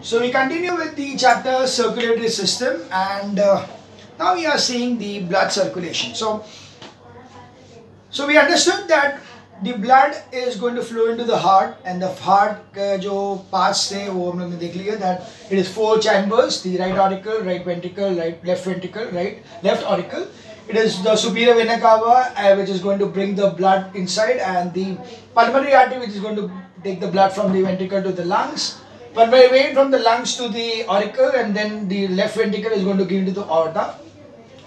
So we continue with the chapter circulatory system, and now we are seeing the blood circulation. So we understood that the blood is going to flow into the heart, and the heart जो parts थे वो हम लोग ने देख लिया that it is 4 chambers: the right auricle, right ventricle, left ventricle, left auricle. It is the superior vena cava which is going to bring the blood inside, and the pulmonary artery which is going to take the blood from the ventricle to the lungs. Pulmonary vein from the lungs to the auricle, and then the left ventricle is going to give to the aorta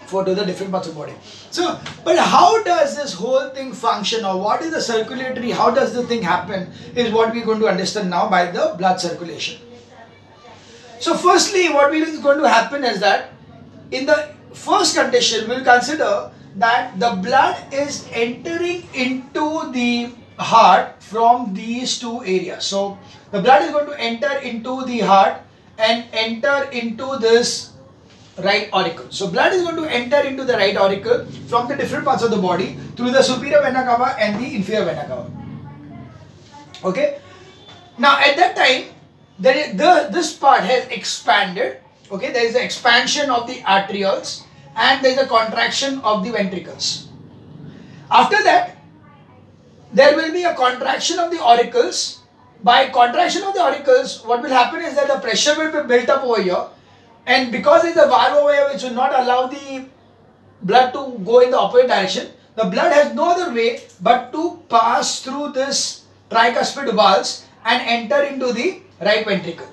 for to the different parts of the body. So, but how does this whole thing function, or what is the circulatory, how does the thing happen, is what we're going to understand now by the blood circulation. So firstly, what is going to happen is that in the first condition, we'll consider that the blood is entering into the heart from these two areas. So the blood is going to enter into the heart and enter into this right auricle. So blood is going to enter into the right auricle from the different parts of the body through the superior vena cava and the inferior vena cava. Okay. Now at that time, this part has expanded. Okay, there is an expansion of the arterioles and there is a contraction of the ventricles. After that, there will be a contraction of the auricles. By contraction of the auricles, what will happen is that the pressure will be built up over here, and because there is a valve over here which will not allow the blood to go in the opposite direction, the blood has no other way but to pass through this tricuspid valves and enter into the right ventricle.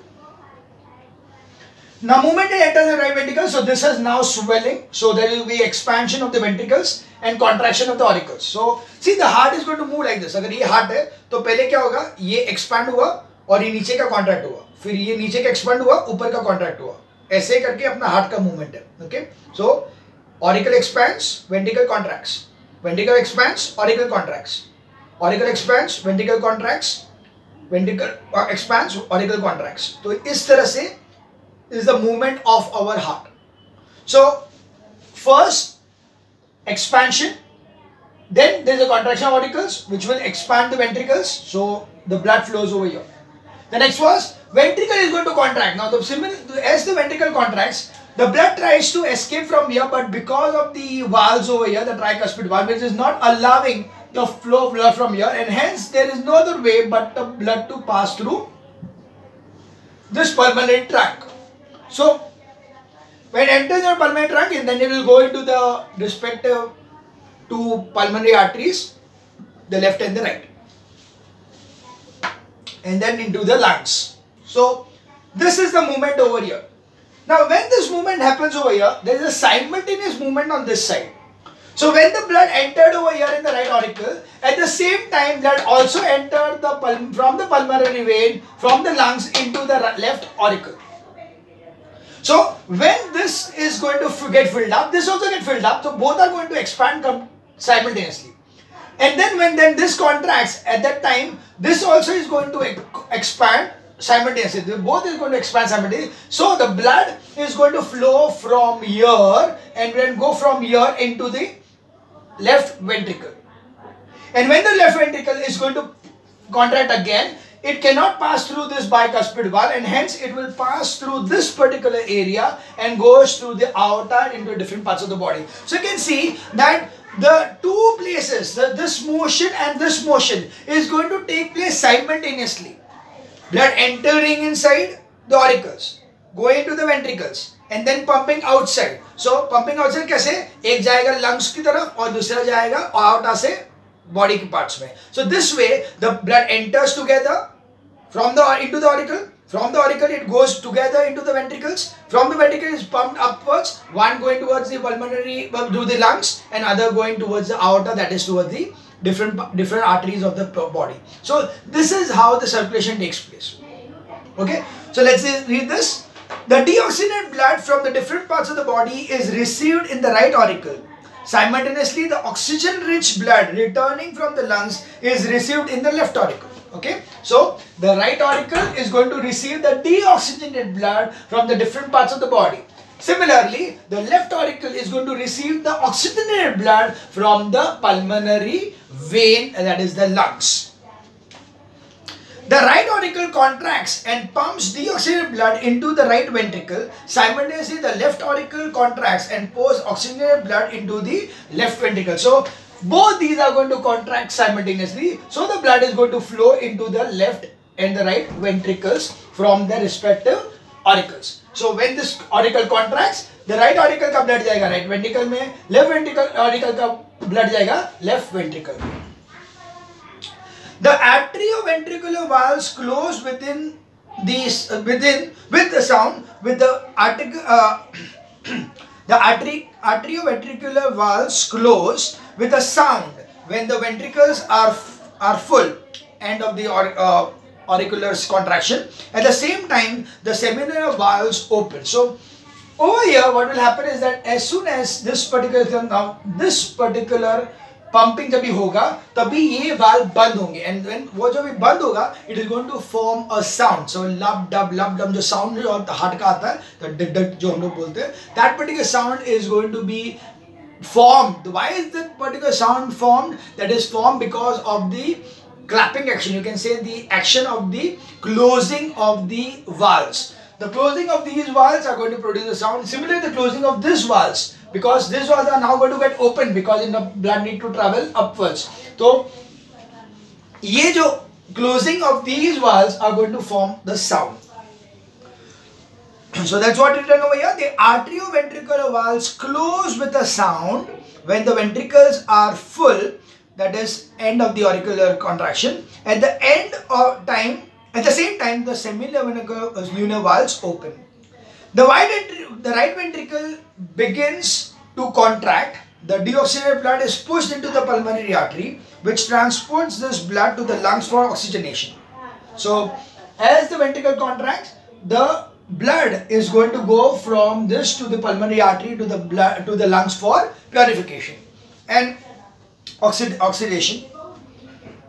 Now, moment it enters the right ventricle, so this is now swelling. So there will be expansion of the ventricles and contraction of the auricles. So see, the heart is going to move like this. अगर ये heart है, तो पहले क्या होगा? ये expand हुआ और ये नीचे का contract हुआ. फिर ये नीचे का expand हुआ, ऊपर का contract हुआ. ऐसे करके अपना heart का movement है. Okay? So auricle expands, ventricle contracts. Ventricle expands, auricle contracts. Auricle expands, ventricle contracts. Ventricle expands, auricle contracts. तो इस तरह से is the movement of our heart. So first expansion, then there is a contraction of auricles which will expand the ventricles, so the blood flows over here. The next was ventricle is going to contract. Now as the ventricle contracts, the blood tries to escape from here, but because of the valves over here, the tricuspid valve, which is not allowing the flow of blood from here, and hence there is no other way but the blood to pass through this pulmonary trunk. So when it enters your pulmonary trunk, and then it will go into the respective two pulmonary arteries, the left and the right, and then into the lungs. So this is the movement over here. Now when this movement happens over here, there is a simultaneous movement on this side. So when the blood entered over here in the right auricle, at the same time blood also entered from the pulmonary vein from the lungs into the left auricle. So when this is going to get filled up, this also get filled up. So both are going to expand simultaneously. And then when this contracts, at that time, this also is going to expand simultaneously. Both is going to expand simultaneously. So the blood is going to flow from here and then go from here into the left ventricle. And when the left ventricle is going to contract again, it cannot pass through this bicuspid valve, and hence it will pass through this particular area and goes through the aorta into different parts of the body. So you can see that the two places, this motion and this motion, is going to take place simultaneously. Blood entering inside the auricles, going to the ventricles, and then pumping outside. So pumping outside कैसे? एक जाएगा lungs की तरफ और दूसरा जाएगा aorta से body parts में. So this way the blood enters together into the auricle. From the auricle it goes together into the ventricles. From the ventricle is pumped upwards. One going towards the pulmonary, through the lungs, and other going towards the aorta, that is towards the different arteries of the body. So this is how the circulation takes place. Okay. So let's read this. The deoxygenated blood from the different parts of the body is received in the right auricle. Simultaneously, the oxygen-rich blood returning from the lungs is received in the left auricle. Okay, so the right auricle is going to receive the deoxygenated blood from the different parts of the body. Similarly, the left auricle is going to receive the oxygenated blood from the pulmonary vein, that is the lungs. The right auricle contracts and pumps deoxygenated blood into the right ventricle. Simultaneously, the left auricle contracts and pours oxygenated blood into the left ventricle. So, both these are going to contract simultaneously. So, the blood is going to flow into the left and the right ventricles from their respective auricles. So, when this auricle contracts, the right auricle का blood जाएगा right ventricle में, left ventricle auricle का blood जाएगा left ventricle में. The atrioventricular valves close within these with the sound with the atrioventricular valves close with a sound when the ventricles are full, end of the auricular contraction. At the same time, the seminal valves open. So over here, what will happen is that as soon as this particular pumping जब भी होगा तभी ये valve बंद होंगे, and when वो जब भी बंद होगा it is going to form a sound. So लब डब जो sound जो हार्ट का आता है, तो डक डक जो हम लोग बोलते हैं, that particular sound is going to be formed. Why is that particular sound formed? That is formed because of the clapping action. You can say the action of the closing of the valves. The closing of these valves are going to produce a sound. Similarly, the closing of these valves, because these valves are now going to get open because the blood need to travel upwards. So, ये जो closing of these valves are going to form the sound. So that's what it written over here. The atrioventricular valves close with a sound when the ventricles are full. That is end of the auricular contraction. At the same time, the semilunar valves open. The right ventricle begins to contract. The deoxygenated blood is pushed into the pulmonary artery, which transports this blood to the lungs for oxygenation. So, as the ventricle contracts, the blood is going to go from this to the pulmonary artery to the lungs for purification and oxidation.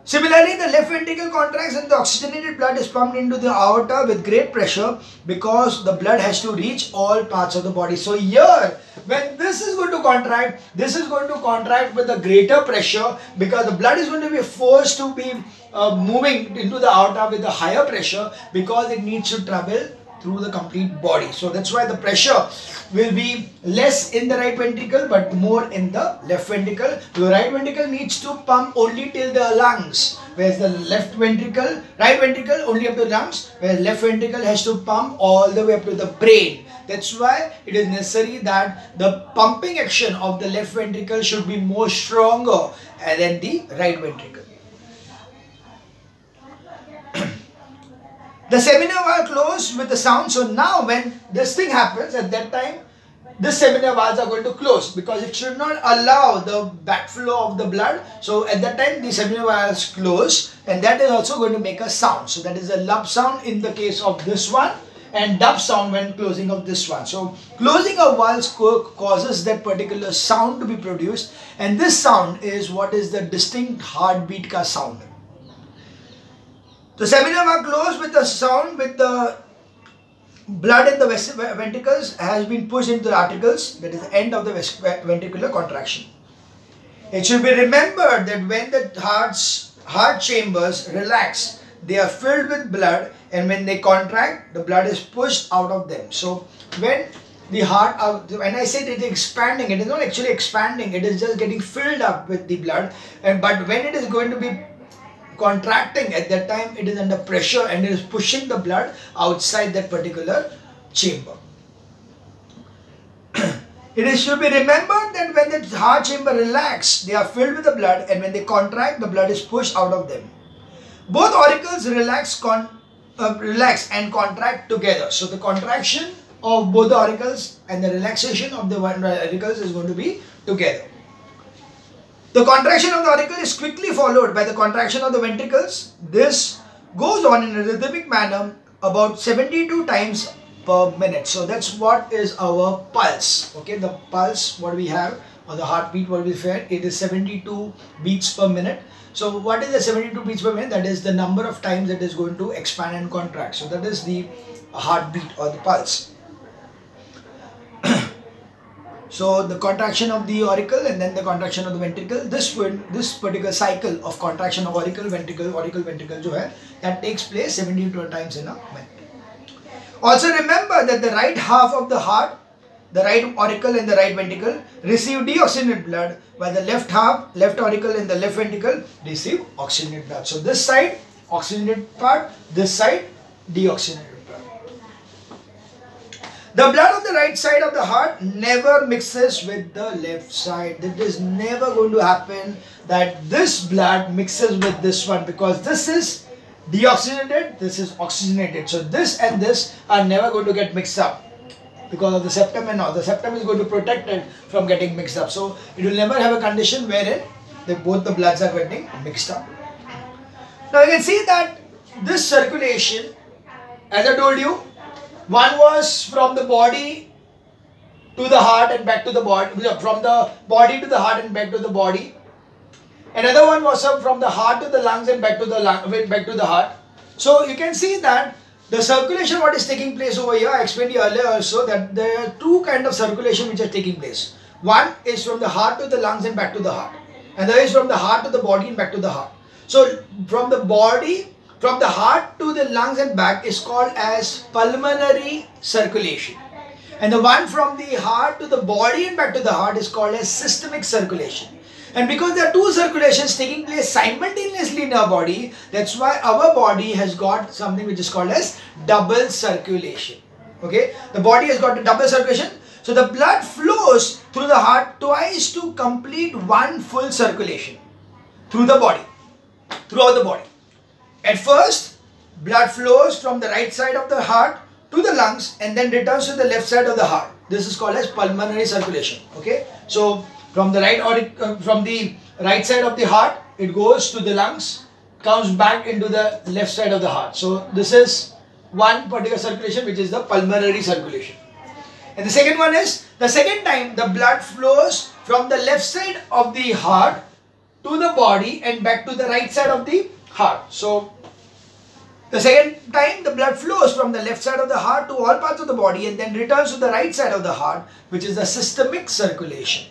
Similarly, the left ventricle contracts and the oxygenated blood is pumped into the aorta with great pressure because the blood has to reach all parts of the body. So here, when this is going to contract, this is going to contract with a greater pressure because the blood is going to be forced to be moving into the aorta with a higher pressure because it needs to travel through the complete body. So that's why the pressure will be less in the right ventricle but more in the left ventricle. The right ventricle needs to pump only till the lungs, whereas the right ventricle only up to the lungs, whereas left ventricle has to pump all the way up to the brain. That's why it is necessary that the pumping action of the left ventricle should be more stronger than the right ventricle. The seminal valve close with the sound. So now when this thing happens, at that time, the seminal valves are going to close because it should not allow the backflow of the blood. So at that time, the seminal valves close, and that is also going to make a sound. So that is a lub sound in the case of this one and dub sound when closing of this one. So closing of valves causes that particular sound to be produced, and this sound is what is the distinct heartbeat ka sound. The seminal valve closed with the sound with the blood in the ventricles has been pushed into the arterioles. That is the end of the ventricular contraction. It should be remembered that when the heart chambers relax, they are filled with blood, and when they contract, the blood is pushed out of them. So when the heart, when I say it is expanding, it is not actually expanding, it is just getting filled up with the blood. But when it is going to be contracting, at that time it is under pressure and it is pushing the blood outside that particular chamber. It should be remembered that when the heart chamber relax, they are filled with the blood, and when they contract, the blood is pushed out of them. Both auricles relax and contract together. So the contraction of both the auricles and the relaxation of the auricles is going to be together. The contraction of the auricle is quickly followed by the contraction of the ventricles. This goes on in a rhythmic manner about 72 times per minute. So that's what is our pulse. Okay, the pulse what we have, or the heartbeat what we feel, it is 72 beats per minute. So what is the 72 beats per minute? That is the number of times that is going to expand and contract. So that is the heartbeat or the pulse. So the contraction of the auricle and then the contraction of the ventricle, this particular cycle of contraction of auricle ventricle जो है, that takes place 17 times in a minute. Also remember that the right half of the heart, the right auricle and the right ventricle receive deoxygenated blood, while the left half, left auricle and the left ventricle receive oxygenated blood. So this side oxygenated part, this side deoxygenated blood. The blood of the right side of the heart never mixes with the left side. It is never going to happen that this blood mixes with this one, because this is deoxygenated, this is oxygenated. So this and this are never going to get mixed up because of the septum and all. The septum is going to protect it from getting mixed up. So it will never have a condition wherein both the bloods are getting mixed up. Now you can see that this circulation, as I told you, one was from the body to the heart and back to the body, from the body to the heart and back to the body. Another one was from the heart to the lungs and back to the heart. So you can see that the circulation what is taking place over here, I explained you earlier also that there are two kinds of circulation which are taking place. One is from the heart to the lungs and back to the heart. And the other is from the heart to the body and back to the heart. So from the body, from the heart to the lungs and back is called as pulmonary circulation. And the one from the heart to the body and back to the heart is called as systemic circulation. And because there are two circulations taking place simultaneously in our body, that's why our body has got something which is called as double circulation. Okay, the body has got a double circulation. So the blood flows through the heart twice to complete one full circulation through the body, throughout the body. At first, blood flows from the right side of the heart to the lungs and then returns to the left side of the heart. This is called as pulmonary circulation. Okay, so from the right side of the heart, it goes to the lungs, comes back into the left side of the heart. So this is one particular circulation which is the pulmonary circulation. And the second one is, the second time the blood flows from the left side of the heart to the body and back to the right side of the heart. So the second time the blood flows from the left side of the heart to all parts of the body and then returns to the right side of the heart, which is the systemic circulation.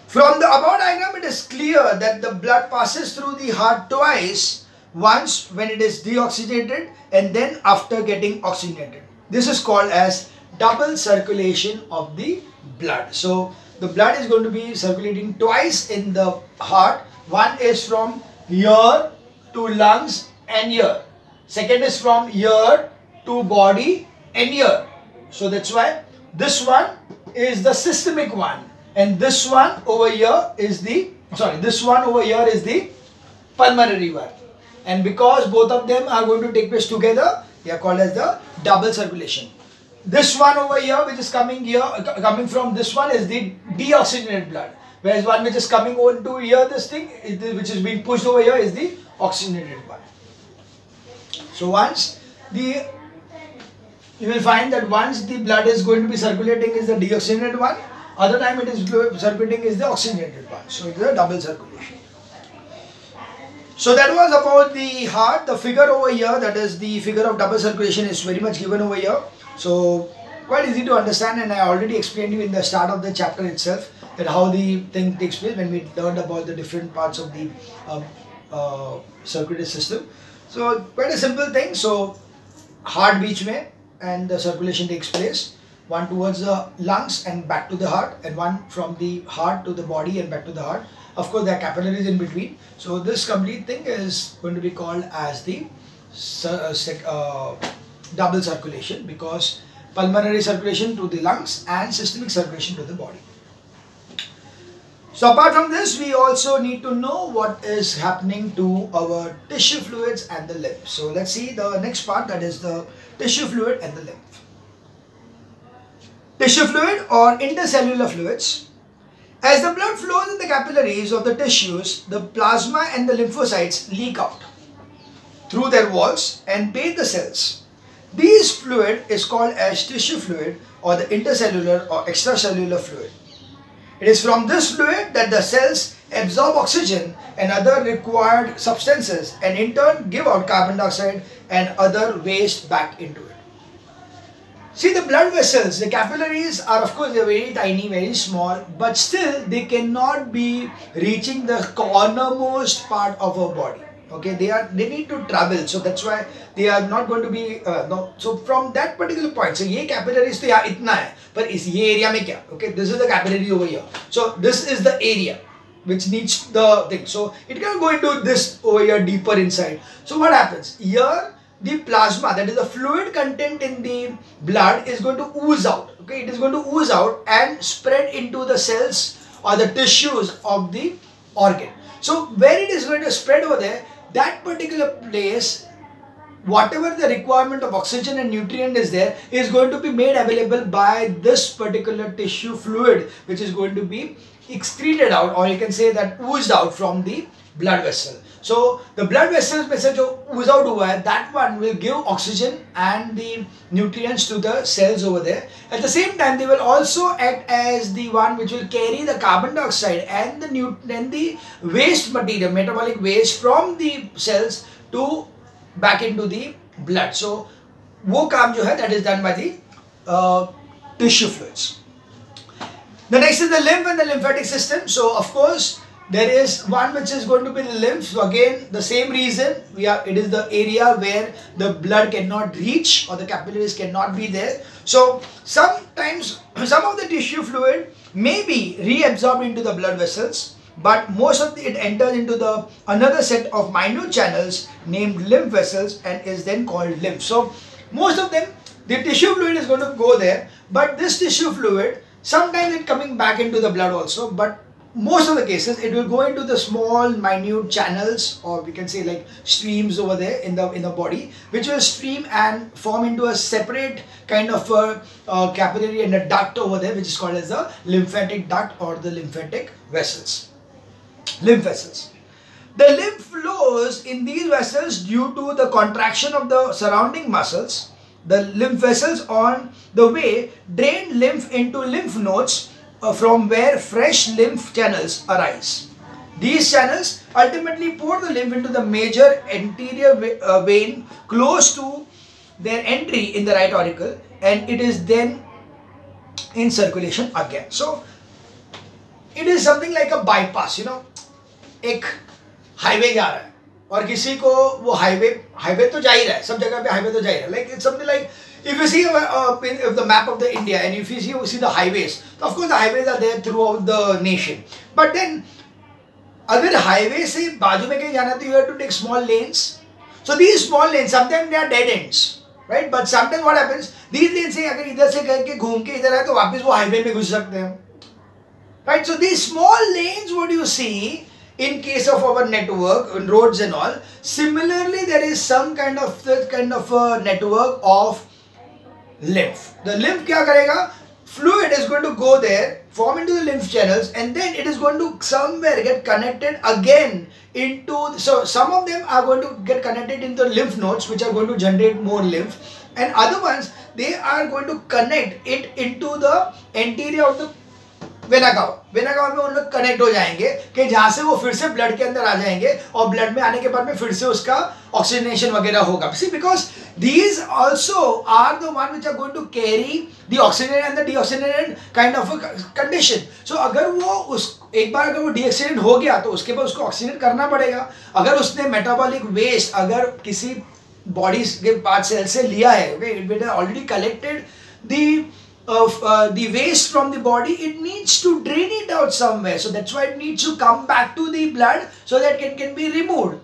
From the above diagram, it is clear that the blood passes through the heart twice, once when it is deoxygenated and then after getting oxygenated. This is called as double circulation of the blood. So the blood is going to be circulating twice in the heart. One is from here to lungs and here. Second is from here to body and here. So that's why this one is the systemic one. And this one over here is the, this one over here is the pulmonary one. And because both of them are going to take place together, they are called as the double circulation. This one over here, which is coming here, coming from this one, is the deoxygenated blood. Whereas one which is coming over to here, this thing, which is being pushed over here, is the oxygenated one. So once you will find that once the blood is going to be circulating is the deoxygenated one, other time it is circulating is the oxygenated one. So it is a double circulation. So that was about the heart. The figure over here, that is the figure of double circulation, is very much given over here. So quite easy to understand, and I already explained you in the start of the chapter itself that how the thing takes place when we learned about the different parts of the circulatory system. So quite a simple thing. So heart beach mein and the circulation takes place. One towards the lungs and back to the heart, and one from the heart to the body and back to the heart. Of course, there are capillaries in between. So this complete thing is going to be called as the double circulation, because pulmonary circulation to the lungs and systemic circulation to the body. So apart from this, we also need to know what is happening to our tissue fluids and the lymph. So let's see the next part, that is the tissue fluid and the lymph. Tissue fluid or intercellular fluids. As the blood flows in the capillaries of the tissues, the plasma and the lymphocytes leak out through their walls and bathe the cells. This fluid is called as tissue fluid or the intercellular or extracellular fluid. It is from this fluid that the cells absorb oxygen and other required substances and in turn give out carbon dioxide and other waste back into it. See, the blood vessels, the capillaries are, of course, they're very tiny, very small, but still they cannot be reaching the cornermost part of our body. Okay, they need to travel, so that's why they are not going to be no. So from that particular point, so ये capillaries तो यहाँ इतना है, पर इस ये area में क्या? Okay, this is the capillary over here. So this is the area which needs the thing. So it can go into this over here deeper inside. So what happens here? The plasma, that is the fluid content in the blood, is going to ooze out. Okay, it is going to ooze out and spread into the cells or the tissues of the organ. So where it is going to spread over there, that particular place, whatever the requirement of oxygen and nutrient is there, is going to be made available by this particular tissue fluid, which is going to be excreted out, or you can say that oozed out from the blood vessel. So the blood vessels में से जो ooze out हुआ है, that one will give oxygen and the nutrients to the cells over there. At the same time, they will also act as the one which will carry the carbon dioxide and the waste material, metabolic waste from the cells to back into the blood. So वो काम जो है, that is done by the tissue fluids. The next is the lymph and the lymphatic system. So of course, there is one which is going to be the lymph. So again, the same reason, it is the area where the blood cannot reach or the capillaries cannot be there. So sometimes some of the tissue fluid may be reabsorbed into the blood vessels, but most of it enters into the another set of minute channels named lymph vessels and is then called lymph. So most of them, the tissue fluid is going to go there, but this tissue fluid, sometimes it coming back into the blood also, but most of the cases it will go into the small minute channels, or we can say like streams over there in the body, which will stream and form into a separate kind of a capillary and a duct over there, which is called as the lymphatic duct or the lymphatic vessels. Lymph vessels. The lymph flows in these vessels due to the contraction of the surrounding muscles. The lymph vessels on the way drain lymph into lymph nodes from where fresh lymph channels arise. These channels ultimately pour the lymph into the major anterior vein close to their entry in the right auricle, and it is then in circulation again. So it is something like a bypass, you know. एक highway जा रहा है और किसी को वो highway तो जा ही रहा है, सब जगह पे हाईवे तो जा ही रहा है. Like it's something like if you see the map of the India and if you see the highways, so of course the highways are there throughout the nation. But then अगर highway से बाजू में कहीं जाना है तो you have to take small lanes. So these small lanes, sometimes they are dead ends, right? But sometimes what happens, these lanes से अगर इधर से करके घूम के इधर आए तो वापस वो हाईवे में घुस सकते हैं, right? So these small lanes, what you see in case of our network roads and all, similarly there is some kind of a network of lymph. The lymph क्या करेगा? Fluid is going to go there, form into the lymph channels, and then it is going to somewhere get connected again into, so some of them are going to get connected into lymph nodes which are going to generate more lymph, and other ones they are going to connect it into the anterior of the vena गाँव में उन लोग connect हो जाएंगे कि जहाँ से वो फिर से ब्लड के अंदर आ जाएंगे और ब्लड में आने के बाद में फिर से उसका ऑक्सीजनेशन वगैरह होगा. See, because these also are the one which are going to carry the oxygenated and the deoxygenated kind of a condition. So अगर वो एक बार अगर वो deoxygenated हो गया तो उसके बाद उसको ऑक्सीजनेट करना पड़ेगा. अगर उसने मेटाबॉलिक वेस्ट अगर किसी बॉडी के पार्ट सेल से लिया है, okay, it has already collected the waste from the body, it needs to drain it out somewhere. So that's why it needs to come back to the blood so that it can be removed.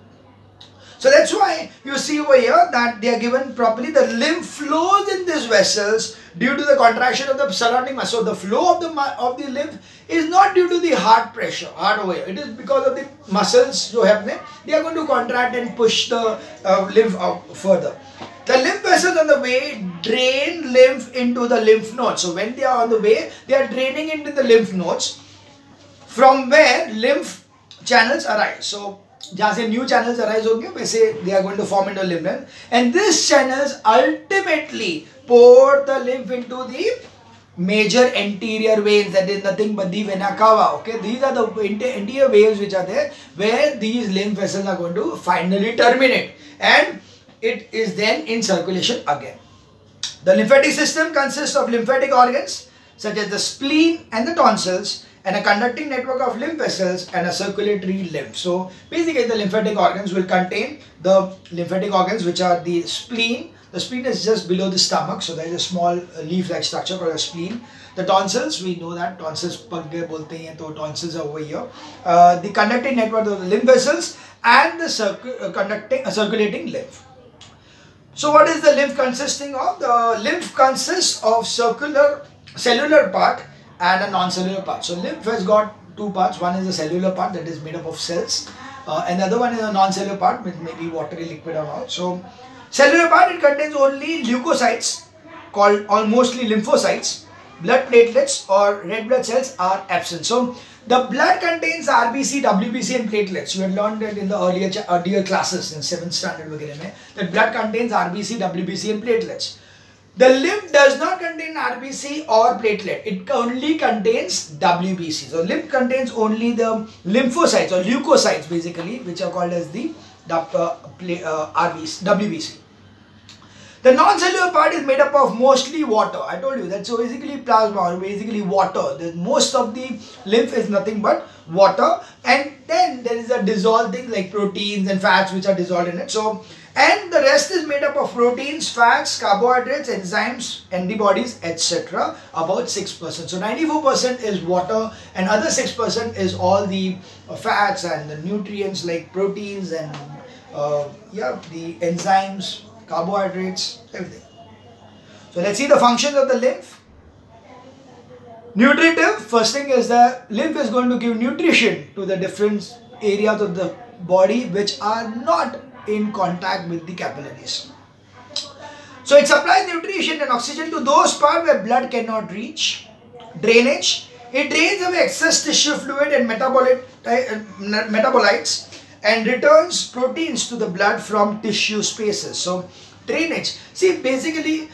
So that's why you see over here that they are given properly. The lymph flows in these vessels due to the contraction of the surrounding muscle. So the flow of the lymph is not due to the heart pressure, heart over here. It is because of the muscles जो है अपने, they are going to contract and push the lymph out further. The lymph vessels on the way drain lymph into the lymph nodes. So when they are on the way, they are draining into the lymph nodes from where lymph channels arise. So जहाँ से new channels arise होंगे वैसे they are going to form into lymph nodes, and these channels ultimately pour the lymph into the major anterior veins, that is nothing but the vena cava. Okay, these are the anterior veins which are there where these lymph vessels are going to finally terminate, and it is then in circulation again. The lymphatic system consists of lymphatic organs such as the spleen and the tonsils, and a conducting network of lymph vessels and a circulatory lymph. So basically the lymphatic organs will contain the lymphatic organs, which are the spleen. The spleen is just below the stomach, so there is a small leaf-like structure called a spleen. The tonsils, we know that tonsils pagge bolte hain, so tonsils are over here. The conducting network of the lymph vessels and the circulating lymph. So what is the lymph consisting of? The lymph consists of cellular part and a non-cellular part. So lymph has got two parts. One is the cellular part that is made up of cells, and the other one is a non-cellular part with maybe watery liquid or not. So cellular part, it contains only leukocytes called, or mostly lymphocytes. Blood platelets or red blood cells are absent. So the blood contains RBC, WBC and platelets. You had learned that in the earlier classes in 7th standard that blood contains RBC, WBC and platelets. The lymph does not contain RBC or platelet. It only contains WBC. So lymph contains only the lymphocytes or leukocytes basically, which are called as the WBC. The non-cellular part is made up of mostly water. I told you that. So basically plasma or basically water. Most of the lymph is nothing but water, and then there is a dissolved thing like proteins and fats which are dissolved in it. So, and the rest is made up of proteins, fats, carbohydrates, enzymes, antibodies, etc. About 6%. So 94% is water, and other 6% is all the fats and the nutrients like proteins and the enzymes, carbohydrates, everything. So let's see the functions of the lymph. Nutritive, first thing is the lymph is going to give nutrition to the different areas of the body which are not in contact with the capillaries. So it supplies nutrition and oxygen to those parts where blood cannot reach. Drainage, it drains away excess tissue fluid and metabolites and returns proteins to the blood from tissue spaces. So drainage, see basically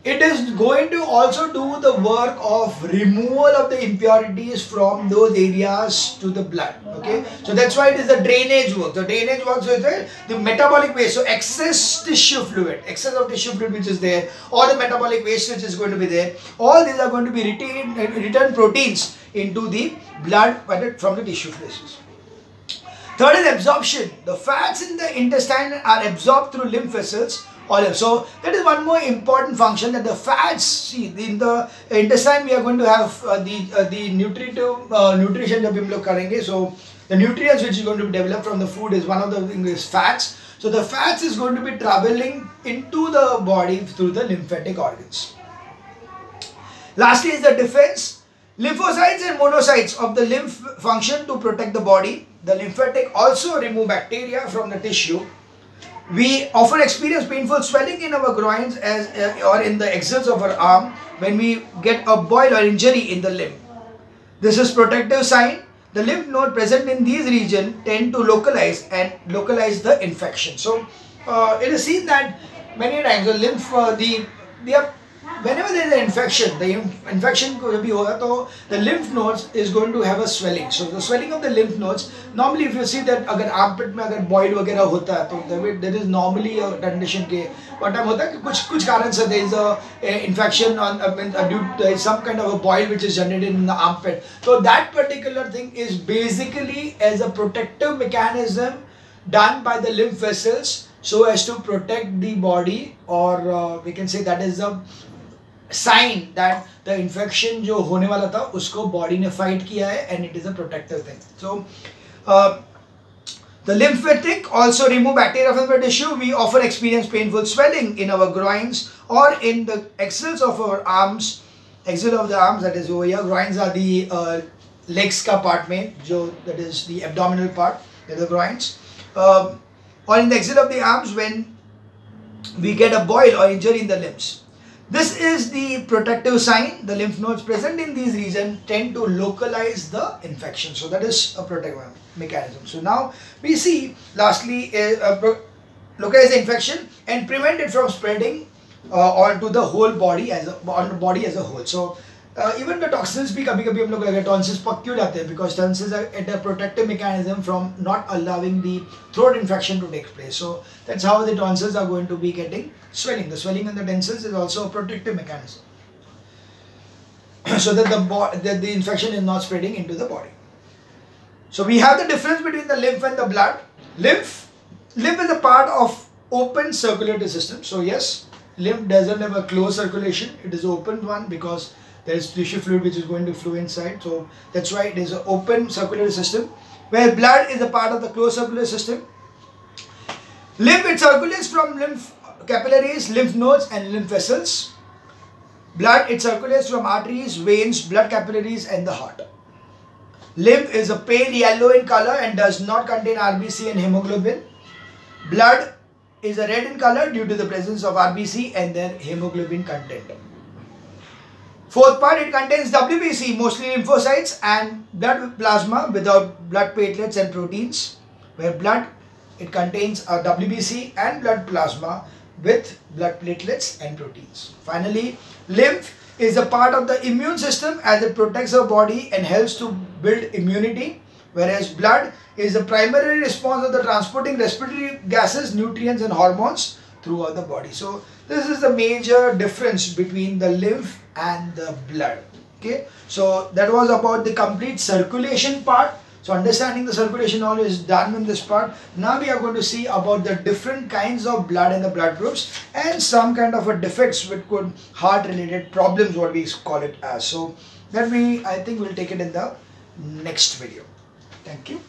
it is going to also do the work of removal of the impurities from those areas to the blood. Okay, so that's why it is the drainage work. The drainage works with the metabolic waste. So excess tissue fluid, excess of tissue fluid which is there, or the metabolic waste which is going to be there, all these are going to be return proteins into the blood from the tissue places. Third is absorption. The fats in the intestine are absorbed through lymph vessels. So that is one more important function, that the fats, see in the intestine we are going to have the nutrition that we will karenge. So the nutrients which is going to be developed from the food is one of the things is fats. So the fats is going to be traveling into the body through the lymphatic organs. Lastly is the defense. Lymphocytes and monocytes of the lymph function to protect the body. The lymphatic also remove bacteria from the tissue. We often experience painful swelling in our groins or in the axils of our arm when we get a boil or injury in the limb. This is protective sign. The lymph node present in these regions tend to localize the infection. So it is seen that many times the lymph, whenever there is an infection, the infection could be over, so the lymph nodes is going to have a swelling. So the swelling of the lymph nodes, normally if you see that agar armpit mein agar boil वगैरह होता है, तो there is normally a condition के what time होता है कि कुछ कारण से there is a infection on there is some kind of a boil which is generated in the armpit. So that particular thing is basically as a protective mechanism done by the lymph vessels so as to protect the body, or we can say that is the sign that the infection जो होने वाला था उसको body ने fight किया है, and it is a protective thing. So the lymphatic also remove bacteria from the tissue. We often experience painful swelling in our groins or in the axils of our arms. Axil of the arms, that is over here. Groins are the legs ka part mein, that is the abdominal part, that is the groins. Or in the axil of the arms when we get a boil or injury in the limbs. This is the protective sign. The lymph nodes present in these regions tend to localize the infection. So that is a protective mechanism. So now we see lastly localize the infection and prevent it from spreading onto the whole body as a whole. So even the toxins भी कभी-कभी हम लोग लगे tonsils पक क्यों जाते हैं, because tonsils are at a protective mechanism from not allowing the throat infection to take place. So that's how the tonsils are going to be getting swelling. The swelling in the tonsils is also a protective mechanism, so that the infection is not spreading into the body. So we have the difference between the lymph and the blood. Lymph is a part of open circulatory system. So yes, lymph doesn't have a closed circulation. It is an open one because there is tissue fluid which is going to flow inside. So that's why it is an open circulatory system. Where blood is a part of the closed circulatory system. Lymph, it circulates from lymph capillaries, lymph nodes and lymph vessels. Blood, it circulates from arteries, veins, blood capillaries and the heart. Lymph is a pale yellow in color and does not contain RBC and hemoglobin. Blood is a red in color due to the presence of RBC and their hemoglobin content. Fourth part, it contains WBC, mostly lymphocytes, and blood plasma without blood platelets and proteins. Where blood, it contains a WBC and blood plasma with blood platelets and proteins. Finally, lymph is a part of the immune system as it protects our body and helps to build immunity, whereas blood is the primary response of the transporting respiratory gases, nutrients and hormones throughout the body. So this is the major difference between the lymph and the blood. Okay, so that was about the complete circulation part. So understanding the circulation all is done in this part. Now we are going to see about the different kinds of blood and the blood groups and some kind of a defects which could heart related problems, what we call it as. So that I think we'll take it in the next video. Thank you.